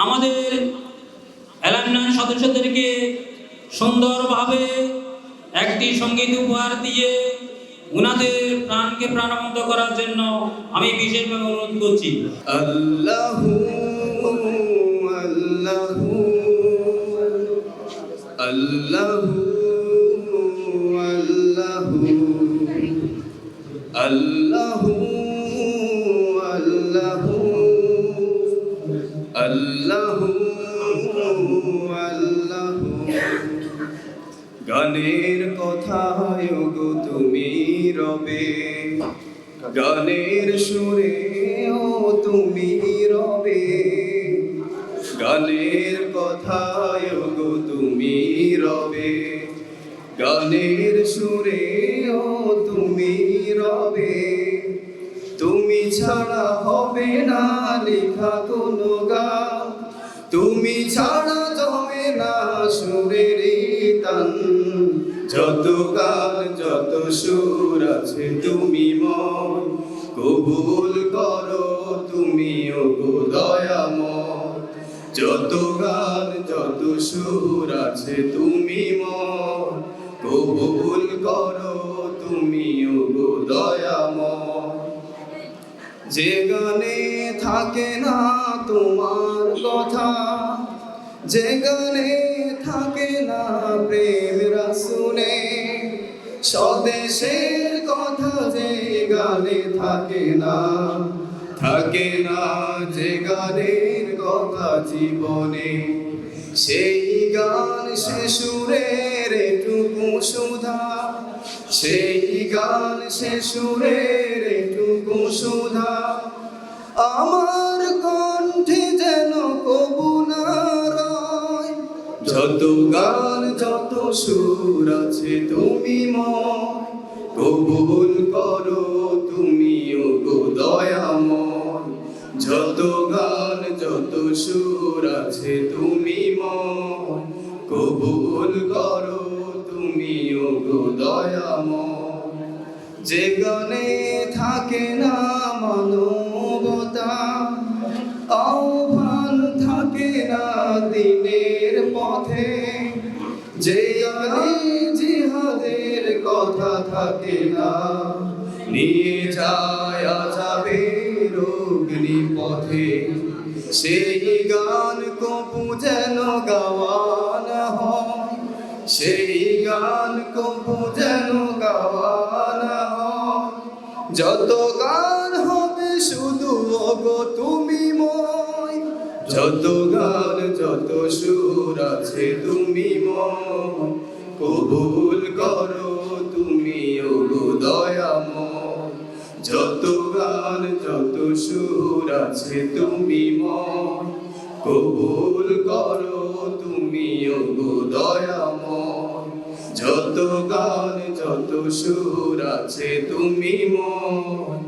আমাদের অ্যালামনাই সদস্যদেরকে সুন্দরভাবে একটি সঙ্গীত উপহার দিয়ে উনাদের প্রাণকে প্রাণবন্ত করার জন্য আমি বিশেষভাবে অনুরোধ করছি। আল্লাহু আল্লাহু আল্লাহু আল্লাহু আল্লাহু আল্লাহু আল্লাহু আল্লাহু। গানের কথায় গো তুমি রবে, গানের সুরে ও তুমি রবে, গানের কথায় গো তুমি রবে, গানের সুরে ও তুমি রবে। তুমি ছাড়া হবে না লেখা কোনো গান, তুমি ছাড়া জমে না সুরের তান। যত গান যত সুর আছে তুমি মন কবুল করো তুমি ওগো দয়াময়। যত গান যত সুর আছে তুমি মন কবুল করো তুমি ওগো দয়াময়। যে গানে থাকে না তোমার কথা, যে গানে থাকে না প্রেম রাসূলে, স্বদেশের কথা যে গানে থাকে না, থাকে না যে গানের কথা জীবনে, সেই গান সে সুরের এটুকু সুধা, সেই গান সে সুরের এটুকু সুধা। আমার কণ্ঠে যেন কবু না রয়, যত গান যত সুর আছে তুমি ময় কবুল করো তুমি ওগো দয়াময়। যত গান যত সুর আছে তুমি ময় কবুল করো তুমি ওগো দয়াময়। যে গানে থাকে না মানবতা, আহ্বান থাকে না দিনের পথে, যে গানে জিহাদের কথা থাকে না, নিয়ে যায় আযাবের অগ্নি পথে, সেই গান কবু যেন গাওয়া না হয়, সেই গান কবু যেন গাওয়া না হয়। যত গান হবে শুধু ওগো তুমি ময়, যত গান যত সুর আছে তুমি ময় কবুল করো তুমি ওগো দয়াময়। যত গান যত সুর আছে তুমি ময় কবুল করো তুমি ওগো দয়াময়। যত গান যত সুর আছে তুমি ময়